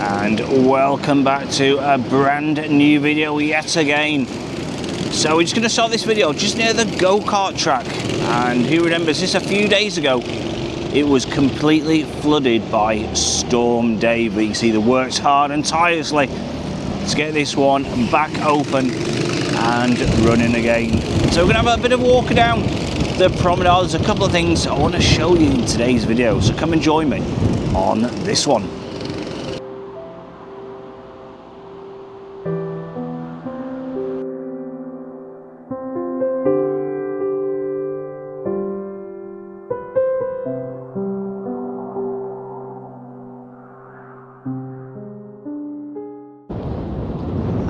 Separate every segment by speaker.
Speaker 1: And welcome back to a brand new video yet again. So we're just going to start this video just near the go-kart track, and who remembers this? A few days ago it was completely flooded by Storm Dave. You can see they worked hard and tirelessly to get this one back open and running again. So we're going to have a bit of a walk down the promenade. There's a couple of things I want to show you in today's video, so come and join me on this one.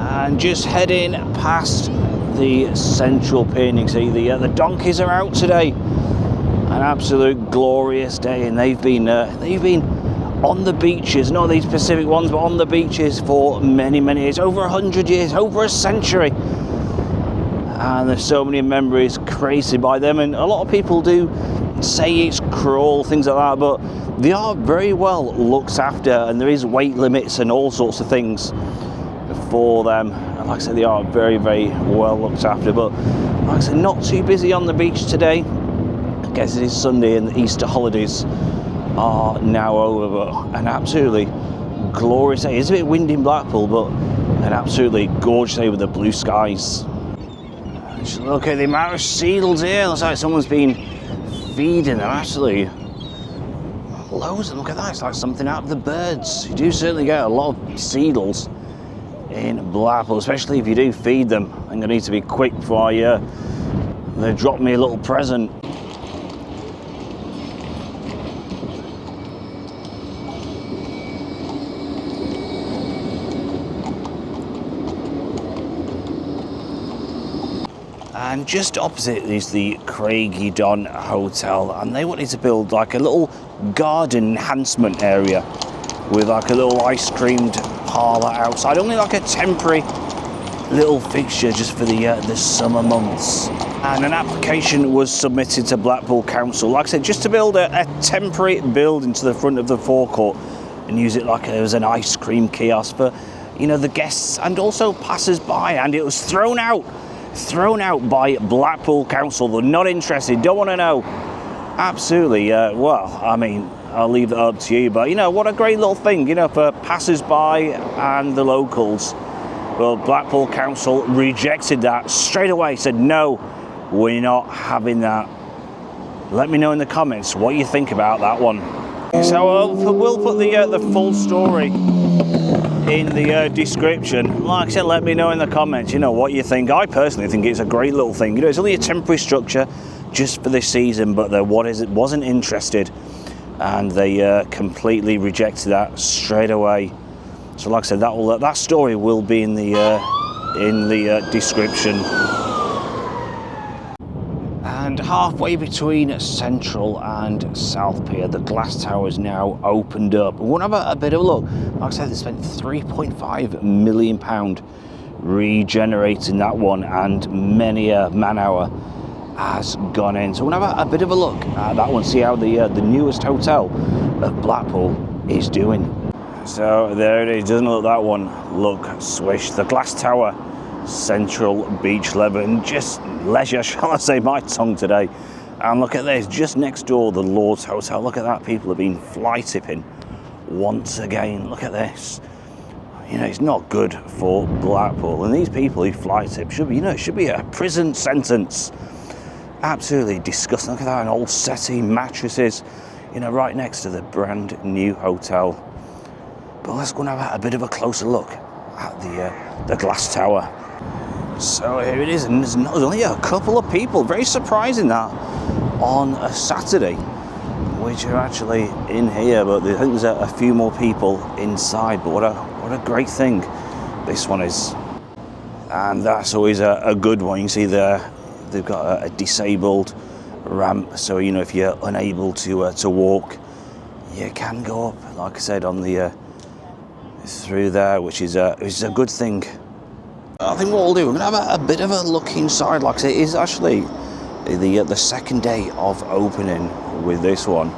Speaker 1: And just heading past the Central Pier, you can see the donkeys are out today. An absolute glorious day, and they've been on the beaches, not these Pacific ones, but on the beaches for many years, over 100 years, over a century. And there's so many memories created by them, and a lot of people do say it's cruel, things like that, but they are very well looked after, and there is weight limits and all sorts of things for them. And like I said, they are very well looked after, but like I said, not too busy on the beach today. I guess it is Sunday and the Easter holidays are now over, but an absolutely glorious day. It's a bit windy in Blackpool, but an absolutely gorgeous day with the blue skies. Just look at the amount of seagulls here. Looks like someone's been feeding them, absolutely loads of them. Look at that, it's like something out of the birds. You do certainly get a lot of seagulls in Blackpool, especially if you do feed them. I'm going to need to be quick before they drop me a little present. And just opposite is the Regeneration Hotel, and they wanted to build like a little garden enhancement area with like a little ice creamed parlour outside, only like a temporary little fixture just for the summer months. And an application was submitted to Blackpool Council, like I said, just to build a temporary building to the front of the forecourt and use it like as an ice cream kiosk for, you know, the guests and also passers-by. And it was thrown out by Blackpool Council. They're not interested, don't want to know. Absolutely, well, I mean, I'll leave it up to you, but you know, what a great little thing, you know, for passers-by and the locals. Well, Blackpool Council rejected that straight away, said no, we're not having that. Let me know in the comments what you think about that one. So we'll put the full story in the description. Like I said, let me know in the comments, you know, what you think. I personally think it's a great little thing. You know, it's only a temporary structure just for this season, but wasn't interested, and they completely rejected that straight away. So like I said, that story will be in the description. And halfway between Central and South Pier, the glass tower is now opened up. We want to have a bit of a look. Like I said, they spent £3.5 million regenerating that one, and many a man hour has gone in. So we're going to have a bit of a look at that one, see how the newest hotel of Blackpool is doing. So there it is. Doesn't look that one look swish. The glass tower, Central Beach level, and just leisure, shall I say, my tongue today. And look at this, just next door, the Lord's Hotel. Look at that, people have been fly tipping once again. Look at this. You know, it's not good for Blackpool, and these people who fly tip should be, you know, it should be a prison sentence. Absolutely disgusting. Look at that, an old settee, mattresses, you know, right next to the brand new hotel. But let's go and have a bit of a closer look at the glass tower. So here it is, and there's only a couple of people. Very surprising that on a Saturday, which are actually in here, but I think there's a few more people inside. But what a great thing this one is. And that's always a good one. You can see there, they've got a disabled ramp, so you know, if you're unable to walk, you can go up, like I said, on the through there, which is a good thing. I think what we'll do, we're going to have a bit of a look inside. Like I say, it is actually the second day of opening with this one,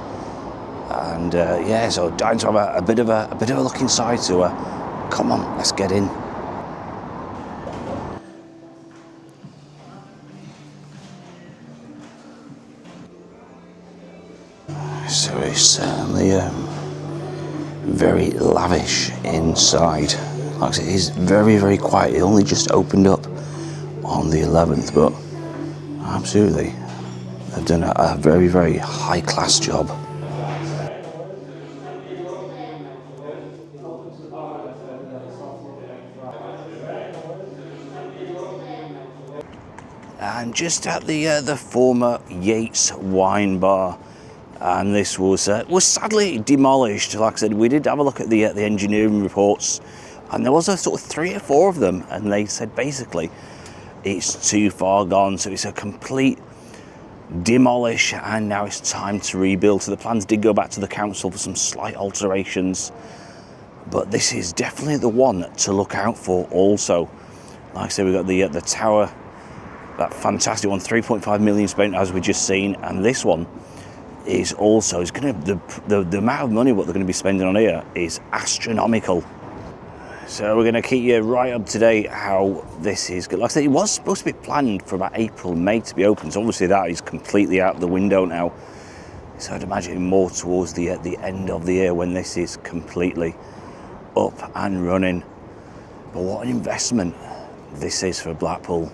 Speaker 1: And yeah, so dying to have a bit of a look inside. So come on, let's get in. So it's certainly very lavish inside. Like I said, it is very, very quiet. It only just opened up on the 11th, but absolutely, they've done a very, very high-class job. And just at the former Yates Wine Bar, and this was sadly demolished. Like I said, we did have a look at the engineering reports, and there was a sort of 3 or 4 of them, and they said basically it's too far gone, so it's a complete demolish, and now it's time to rebuild. So the plans did go back to the council for some slight alterations, but this is definitely the one to look out for. Also, like I said, we've got the tower, that fantastic one, 3.5 million spent as we just seen, and this one is also, it's going to, the amount of money what they're going to be spending on here is astronomical. So we're going to keep you right up to date how this is good. Like I said, it was supposed to be planned for about April, May to be open, so obviously that is completely out the window now. So I'd imagine more towards the end of the year when this is completely up and running. But what an investment this is for Blackpool.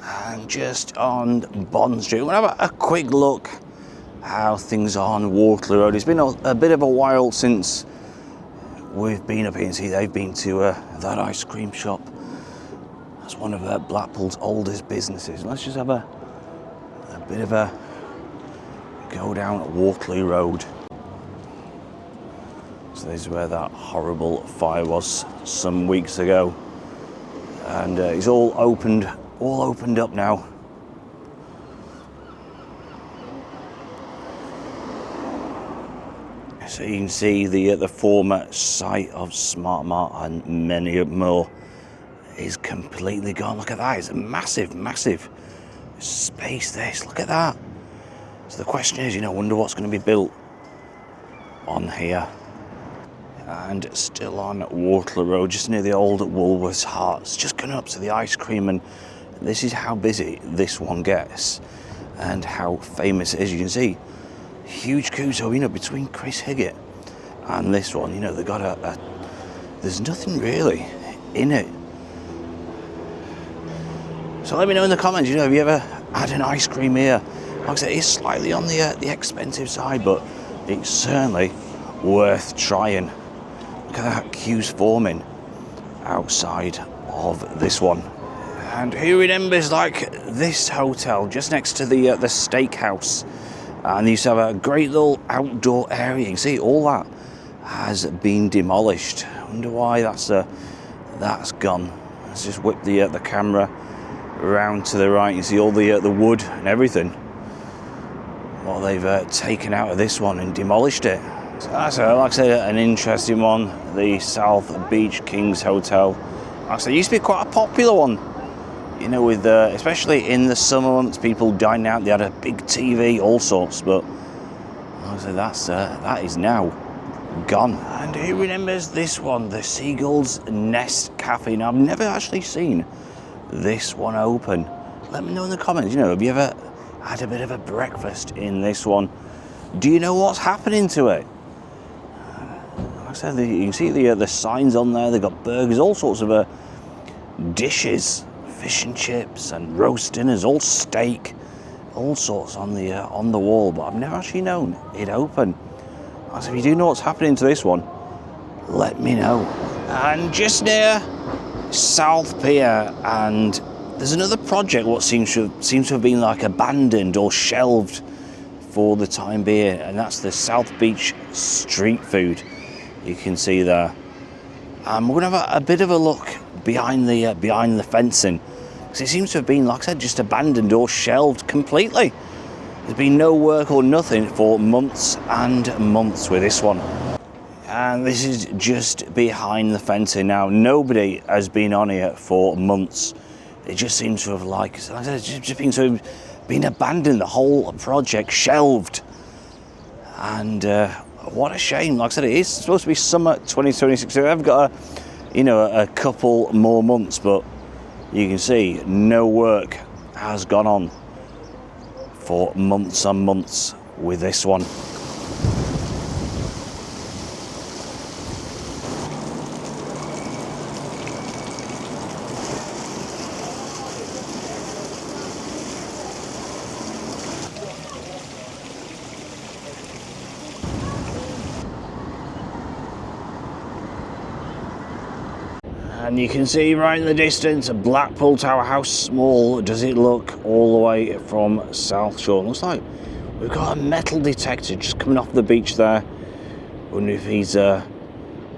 Speaker 1: And just on Bond Street, we're going to have a quick look how things are on Waterloo Road. It's been a bit of a while since we've been up here, and see they've been to that ice cream shop. That's one of Blackpool's oldest businesses. Let's just have a bit of a go down Waterloo Road. So this is where that horrible fire was some weeks ago, and it's all opened up now. So you can see the former site of Smart Mart and many more is completely gone. Look at that, it's a massive, massive space this, look at that. So the question is, I wonder what's going to be built on here. And still on Waterloo Road, just near the old Woolworths Hearts, just going up to the ice cream, and this is how busy this one gets and how famous it is. You can see huge kudo, between Chris Higgett and this one. They've got there's nothing really in it. So let me know in the comments, have you ever had an ice cream here? Like I said, it's slightly on the expensive side, but it's certainly worth trying. Look at that, queues forming outside of this one. And who remembers this hotel just next to the steakhouse? And they used to have a great little outdoor area. You can see all that has been demolished. I wonder why that's gone. Let's just whip the camera around to the right. You see all the wood and everything. Well, they've taken out of this one and demolished it. So that's, like I said, an interesting one. The South Beach Kings Hotel. Like I said, it used to be quite a popular one. With especially in the summer months, people dining out. They had a big TV, all sorts. But like I said, that is now gone. And who remembers this one, the Seagull's Nest Cafe? Now, I've never actually seen this one open. Let me know in the comments. Have you ever had a bit of a breakfast in this one? Do you know what's happening to it? Like I said, you can see the signs on there. They've got burgers, all sorts of dishes. Fish and chips and roast dinners, all steak, all sorts on the wall, but I've never actually known it open. So if you do know what's happening to this one, let me know. And just near South Pier, and there's another project what seems to have been abandoned or shelved for the time being, and that's the South Beach street food. You can see there. We're gonna have a bit of a look behind the fencing, because it seems to have been, like I said, just abandoned or shelved completely. There's been no work or nothing for months and months with this one. And this is just behind the fencing now. Nobody has been on here for months. It just seems to have, like I said, it's just been abandoned, the whole project shelved. And what a shame. Like I said, it is supposed to be summer 2026. So I've got a couple more months, but you can see no work has gone on for months and months with this one. And you can see right in the distance a Blackpool Tower. How small does it look all the way from South Shore? Looks like we've got a metal detector just coming off the beach there. Wonder if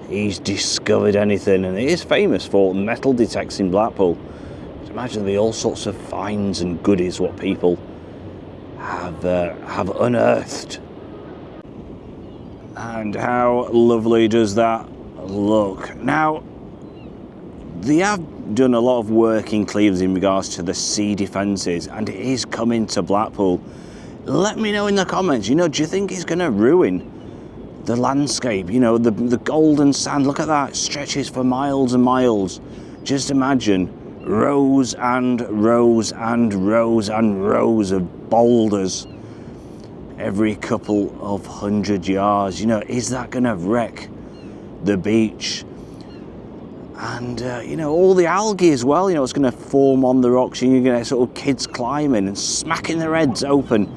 Speaker 1: he's discovered anything. And it is famous for metal detecting Blackpool. So imagine there'll be all sorts of finds and goodies what people have unearthed. And how lovely does that look? Now, they have done a lot of work in Cleveland in regards to the sea defences, and it is coming to Blackpool. Let me know in the comments, do you think it's going to ruin the landscape? The golden sand, look at that, it stretches for miles and miles. Just imagine rows and rows and rows and rows of boulders every couple of 100 yards. Is that going to wreck the beach? And all the algae as well, it's going to form on the rocks, and you're going to get sort of kids climbing and smacking their heads open.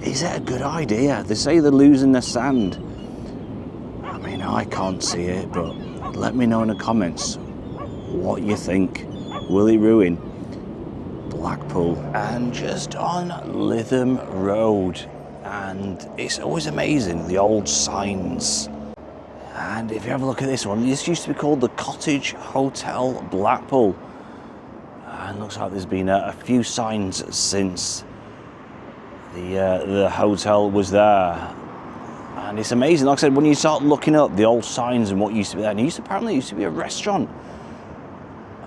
Speaker 1: Is it a good idea? They say they're losing the sand. I mean, I can't see it, but let me know in the comments what you think. Will it ruin Blackpool? And just on Lytham Road, and it's always amazing, the old signs. And if you have a look at this one, this used to be called the Cottage Hotel Blackpool. And looks like there's been a few signs since the hotel was there. And it's amazing, like I said, when you start looking up the old signs and what used to be there, and apparently it used to be a restaurant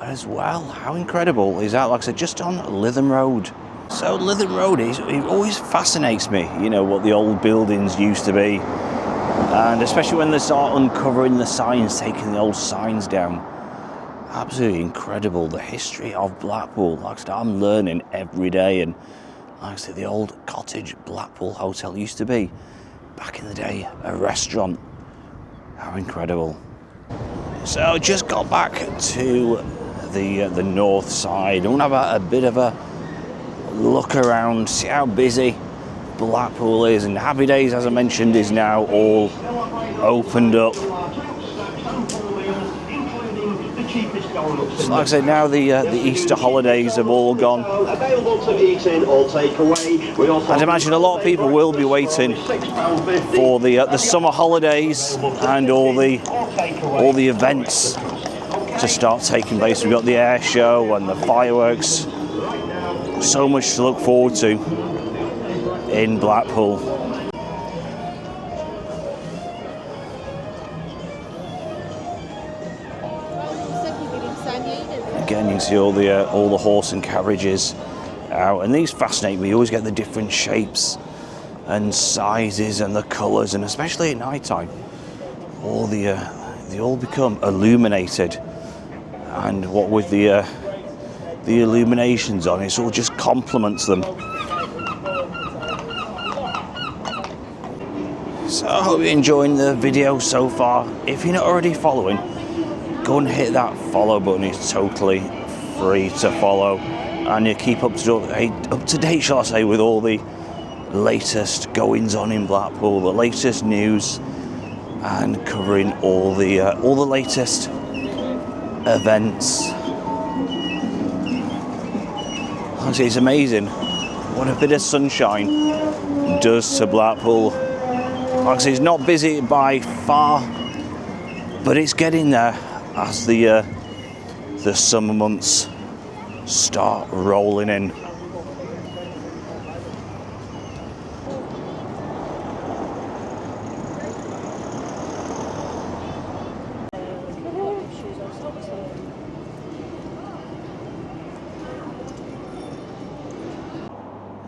Speaker 1: as well. How incredible is that? Like I said, just on Lytham Road. So Lytham Road, it always fascinates me, what the old buildings used to be. And especially when they start uncovering the signs, taking the old signs down. Absolutely incredible, the history of Blackpool. Like I said, I'm learning every day. And like I said, the old Cottage Blackpool Hotel used to be, back in the day, a restaurant. How incredible. So I just got back to the north side. I want to have a bit of a look around, see how busy Blackpool is. And Happy Days, as I mentioned, is now all opened up. So like I said, now the Easter holidays have all gone. I'd imagine a lot of people will be waiting for the summer holidays and all the events to start taking place. We've got the air show and the fireworks. So much to look forward to in Blackpool. Again, you can see all the horse and carriages out, and these fascinate me. You always get the different shapes and sizes and the colours, and especially at night time, they all become illuminated. And what with the illuminations on, it all just complements them. So I hope you're enjoying the video so far. If you're not already following, go and hit that follow button. It's totally free to follow, and you keep up to date, shall I say, with all the latest goings on in Blackpool, the latest news, and covering all the latest events. Honestly, it's amazing what a bit of sunshine does to Blackpool. Like I say, it's not busy by far, but it's getting there as the summer months start rolling in.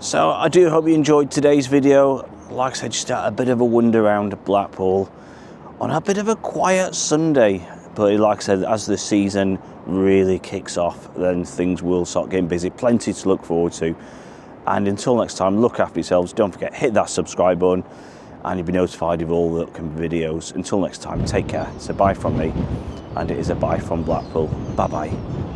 Speaker 1: So I do hope you enjoyed today's video. like I said, just a bit of a wander around Blackpool on a bit of a quiet Sunday. But like I said, as the season really kicks off, then things will start getting busy. Plenty to look forward to. And until next time, look after yourselves. Don't forget, hit that subscribe button and you'll be notified of all the upcoming videos. Until next time, take care. It's a bye from me, and it is a bye from Blackpool. Bye-bye.